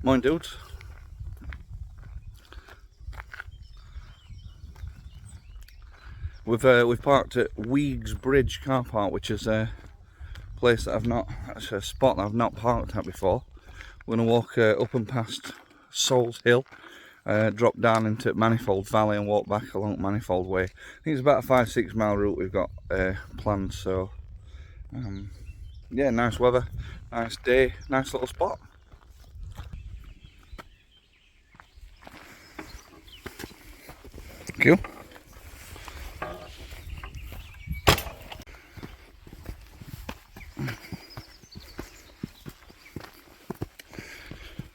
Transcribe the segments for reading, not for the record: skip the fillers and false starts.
Morning, dudes. We've parked at Weeks Bridge car park, which is a place that actually a spot that I've not parked at before. We're going to walk up and past Souls Hill, drop down into Manifold Valley and walk back along Manifold Way. I think it's about a 5-6 mile route we've got planned, so yeah, nice weather, nice day, nice little spot. Thank you.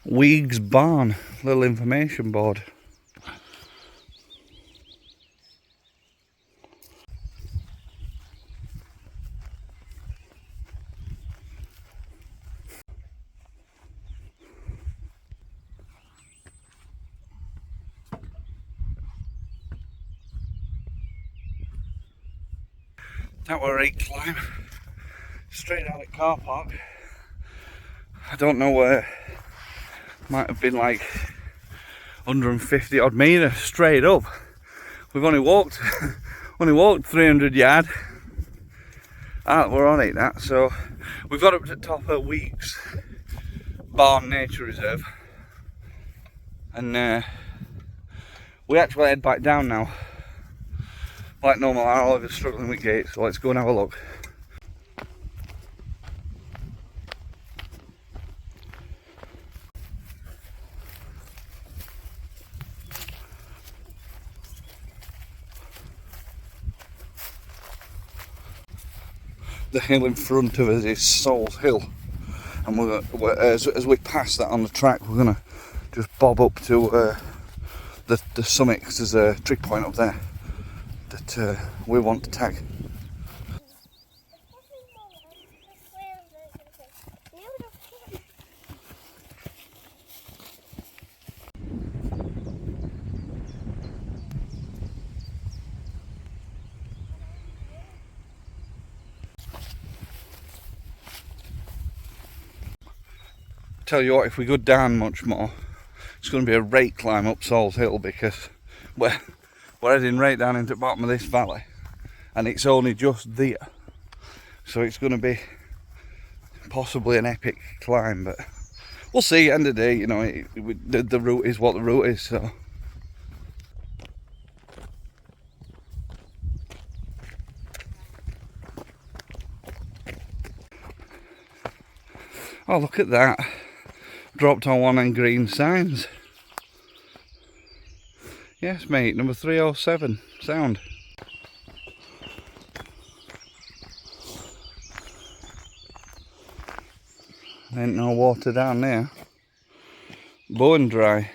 Weeks Barn, little information board. That were a climb straight out of the car park. I don't know where, might have been like 150 odd metres straight up. We've only walked 300 yard. We're on it, that. So we've got up to the top of Weeks Barn Nature Reserve, and we actually head back down now. Like normal, I'm always struggling with gates, so let's go and have a look. The hill in front of us is Souls Hill, and as we pass that on the track, we're gonna just bob up to the summit, because there's a trig point up there that we want to tag. Tell you what, if we go down much more, it's going to be a rake climb up Souls Hill, because we're heading right down into the bottom of this valley, and it's only just there, so it's going to be possibly an epic climb. But we'll see. End of the day, you know, the route is what the route is. So oh, look at that. Dropped on one and green signs. Yes, mate, number 307. Sound. Ain't no water down there. Bone dry.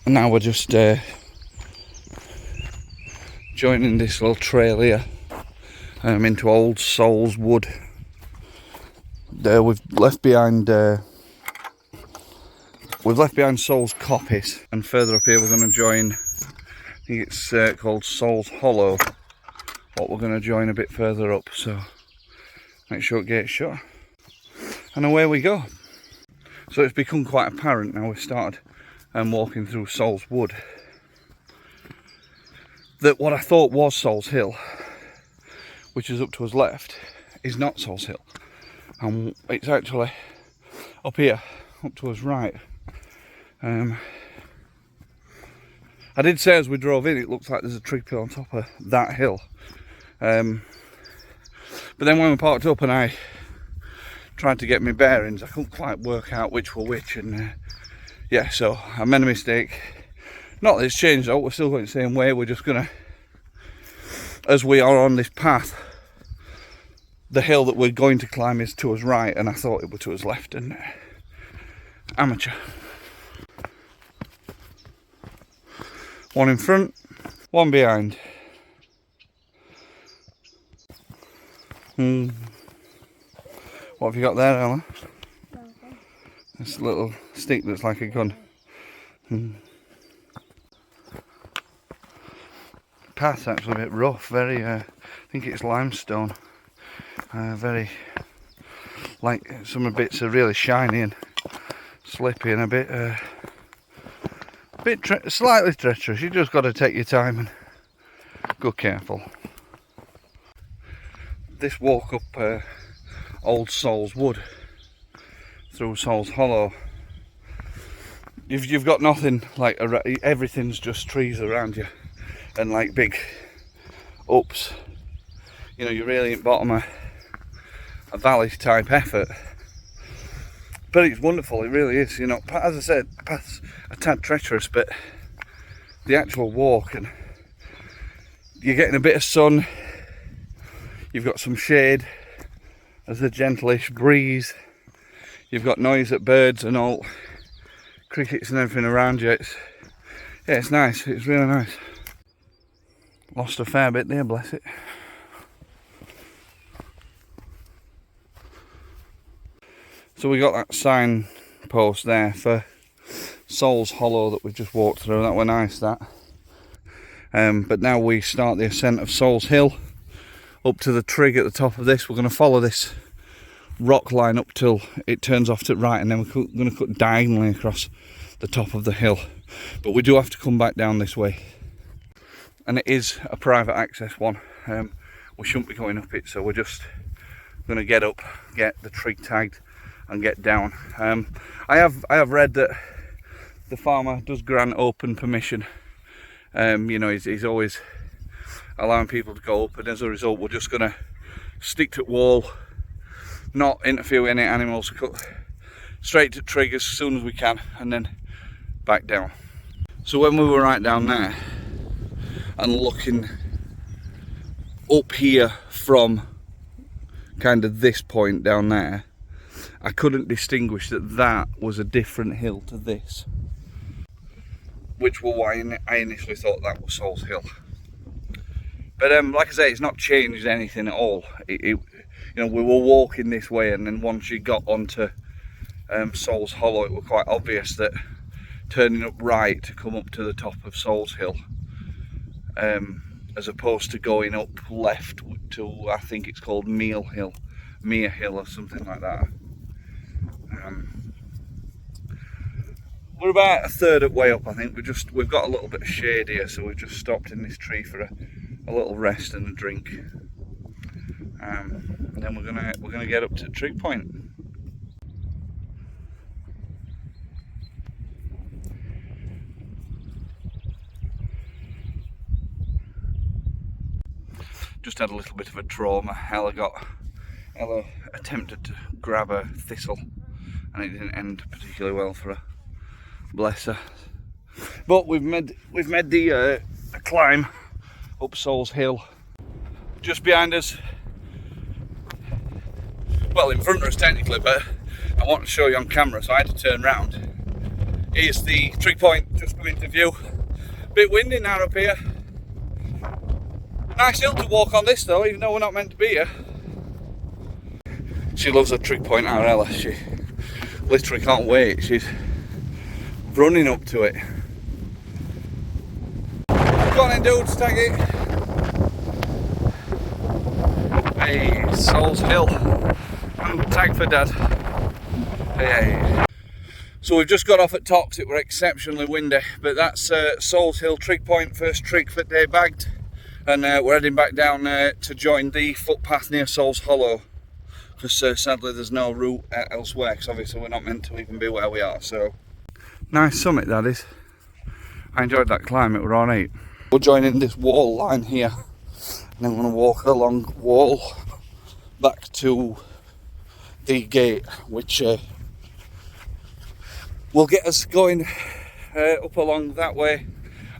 And now we're just joining this little trail here into Old Souls Wood. We've left behind Souls Coppice, and further up here we're going to join, I think it's called Souls Hollow, what we're going to join a bit further up, so make sure it gets shut, and away we go. So it's become quite apparent now we've started walking through Souls Wood, that what I thought was Souls Hill, which is up to us left, is not Souls Hill. And it's actually up here, up to us right. I did say as we drove in, it looks like there's a trig pit on top of that hill. But then when we parked up and I tried to get my bearings, I couldn't quite work out which were which. And yeah, so I made a mistake. Not that it's changed out, we're still going the same way. We're just gonna, as we are on this path, the hill that we're going to climb is to us right, and I thought it was to us left, and amateur. One in front, one behind. What have you got there, Ella? This little stick that's like a gun. Path's actually a bit rough, very, I think it's limestone. Very, like some of the bits are really shiny, and slippy and a bit slightly treacherous. You just got to take your time and go careful. This walk up Old Souls Wood through Souls Hollow, you've got nothing like everything's just trees around you and like big ups. You know, you're really at bottom of a valley type effort, but it's wonderful. It really is. You know, as I said, paths a tad treacherous, but the actual walk, and you're getting a bit of sun. You've got some shade. There's a gentleish breeze. You've got noise at birds and all, crickets and everything around you. It's nice. It's really nice. Lost a fair bit there, bless it. So we got that sign post there for Souls Hollow that we just walked through. That were nice, that. But now we start the ascent of Souls Hill up to the Trig at the top of this. We're going to follow this rock line up till it turns off to the right, and then we're going to cut diagonally across the top of the hill. But we do have to come back down this way, and it is a private access one. We shouldn't be going up it, so we're just going to get up, get the Trig tagged, and get down. I have read that the farmer does grant open permission. You know, he's always allowing people to go up, and as a result we're just going to stick to the wall, not interfere with any animals, cut straight to Trig as soon as we can, and then back down. So when we were right down there and looking up here from kind of this point down there, I couldn't distinguish that was a different hill to this, which was why I initially thought that was Souls Hill. But like I say, it's not changed anything at all. You know, we were walking this way, and then once you got onto Souls Hollow, it was quite obvious that turning up right to come up to the top of Souls Hill, as opposed to going up left to, I think it's called Mere Hill or something like that. We're about a third of the way up, I think. We've got a little bit of shade here, so we've just stopped in this tree for a little rest and a drink. And then we're gonna get up to Trig Point. Just had a little bit of a trauma. Ella attempted to grab a thistle, and it didn't end particularly well for her. Bless her. But we've made the climb up Souls Hill. Just behind us, well, in front of us technically, but I want to show you on camera, so I had to turn round. Here's the Trig Point just coming into view. Bit windy now up here. Nice hill to walk on this though, even though we're not meant to be here. She loves a Trig Point, our Ella. She literally can't wait. She's running up to it. Go on then, dudes, tag it. Hey, Souls Hill. And tag for Dad. Hey. So we've just got off at Tox. It were exceptionally windy, but that's Souls Hill Trig Point, first trig for the day bagged. And we're heading back down to join the footpath near Souls Hollow, because sadly there's no route elsewhere, because obviously we're not meant to even be where we are. So nice summit that is. I enjoyed that climb, it were alright. We're joining this wall line here, and then we're going to walk along wall back to the gate, which will get us going up along that way,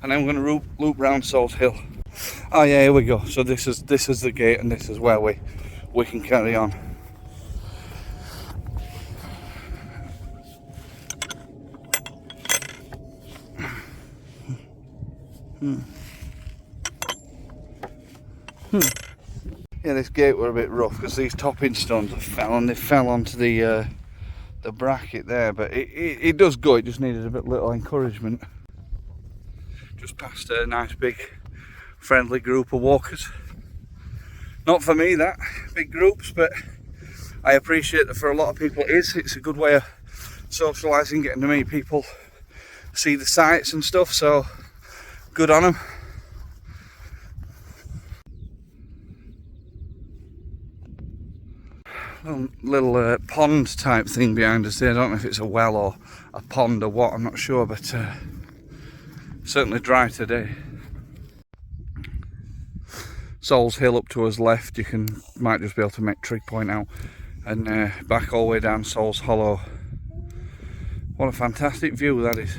and then we're going to loop round Souls Hill. Oh yeah, here we go. So this is the gate, and this is where we can carry on. Yeah, this gate were a bit rough because these topping stones fell, and they fell onto the bracket there, but it does go. It just needed a bit little encouragement. Just past a nice big friendly group of walkers. Not for me, that big groups, but I appreciate that for a lot of people it is. It's a good way of socialising, getting to meet people, see the sights and stuff, so good on them. Little pond type thing behind us there. I don't know if it's a well or a pond or what, I'm not sure, but certainly dry today. Sol's Hill up to us left, might just be able to make Trig point out, and back all the way down Sol's Hollow. What a fantastic view that is.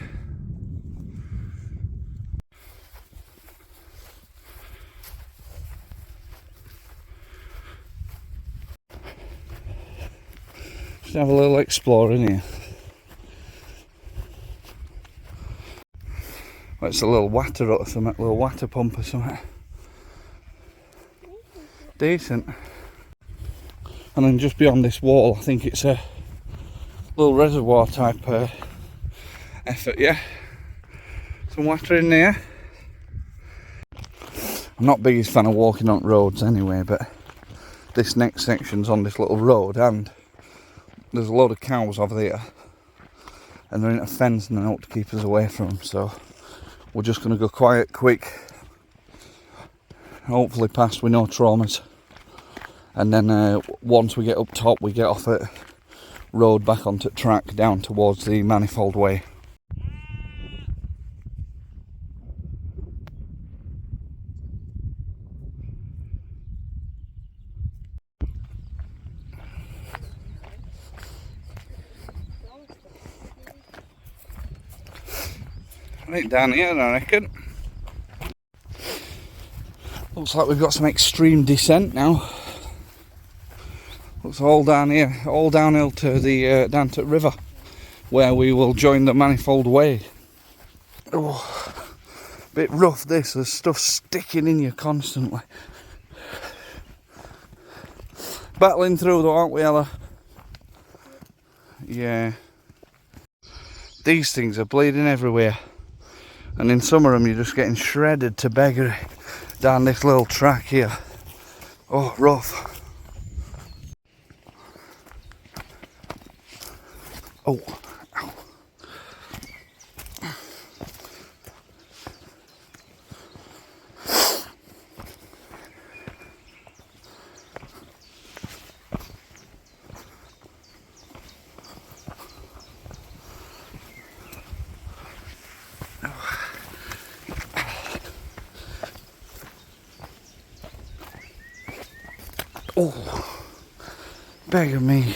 Just have a little explore in here. Well, it's a little water hut or something, a little water pump or something. Decent. And then just beyond this wall, I think it's a little reservoir type effort, yeah. Some water in there. I'm not the biggest fan of walking on roads anyway, but this next section's on this little road, and there's a load of cows over there, and they're in a fence and a note to keep us away from them, so we're just going to go quiet, quick, hopefully past with no traumas, and then once we get up top we get off at road back onto track down towards the Manifold Way. Right down here, I reckon. Looks like we've got some extreme descent now. Looks all down here, all downhill to the down to the river, where we will join the Manifold Way. Oh, bit rough this. There's stuff sticking in you constantly. Battling through though, aren't we, Ella? Yeah. These things are bleeding everywhere. And in some of them you're just getting shredded to beggary down this little track here. Oh, rough. Oh, ow. Oh, beggar me.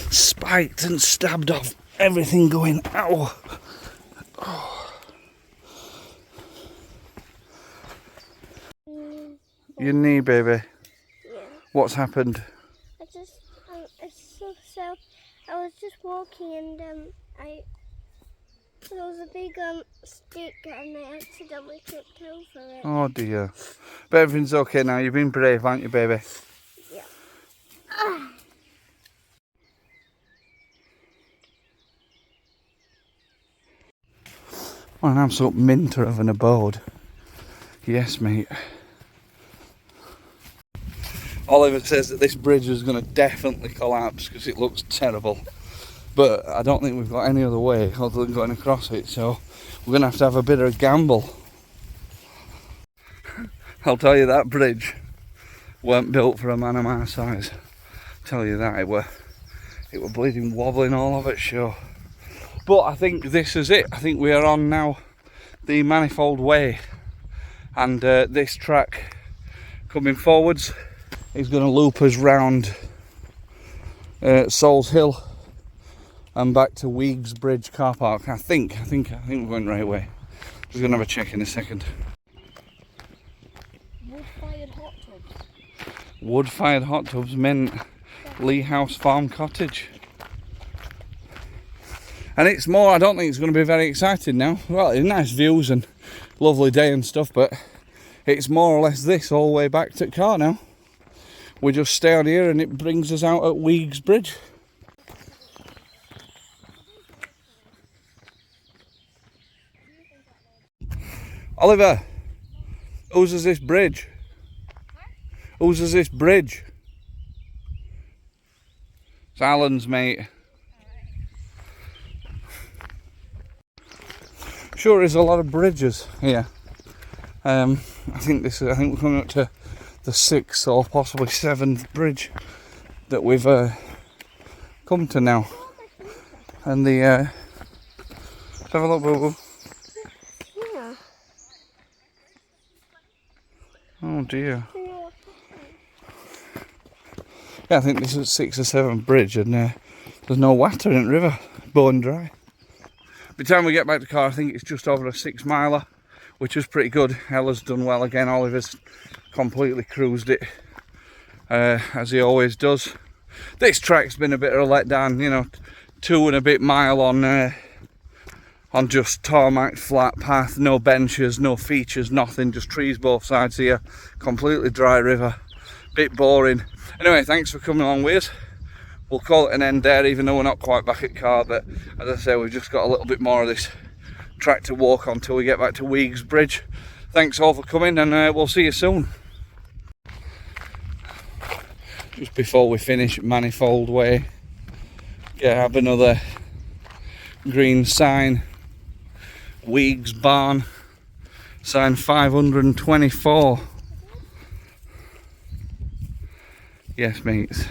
Spiked and stabbed off, everything going, ow. Oh. Your knee, baby. Yeah. What's happened? I was just walking and there was a big stick and I accidentally tripped over it. Oh dear. But everything's okay now. You've been brave, aren't you, baby? Yeah. What an absolute minter of an abode. Yes, mate. Oliver says that this bridge is going to definitely collapse because it looks terrible. But I don't think we've got any other way other than going across it, so we're going to have a bit of a gamble. I'll tell you, that bridge weren't built for a man of my size. I'll tell you that, it were bleeding wobbling all of it, sure. But I think this is it. I think we are on now the Manifold Way, and this track coming forwards is going to loop us round Sol's Hill and back to Weeks Bridge car park. I think we're going the right way. Just going to have a check in a second. Wood-fired hot tubs. Wood-fired hot tubs meant Lee House Farm Cottage. And it's more, I don't think it's going to be very exciting now. Well, it's nice views and lovely day and stuff, but it's more or less this all the way back to the car now. We just stay on here and it brings us out at Weeks Bridge. Oliver, whose is this bridge? Whose is this bridge? It's Alan's, mate. Sure is a lot of bridges here. I think we're coming up to the 6th or possibly 7th bridge that we've come to now. And the let's have a look, Boo Boo. Yeah. Oh dear. Yeah, I think this is 6th or 7th bridge, and there's no water in the river, bone dry. By the time we get back to the car, I think it's just over a 6 miler, which was pretty good. Ella's done well again. Oliver's completely cruised it, as he always does. This track's been a bit of a letdown, you know, 2 and a bit mile on just tarmac flat path, no benches, no features, nothing, just trees both sides here, completely dry river, bit boring. Anyway, thanks for coming along with us. We'll call it an end there, even though we're not quite back at car, but as I say, we've just got a little bit more of this track to walk on till we get back to Weeks Bridge. Thanks all for coming, and we'll see you soon. Just before we finish Manifold Way, have another green sign, Weeks Barn, sign 524. Yes, mates.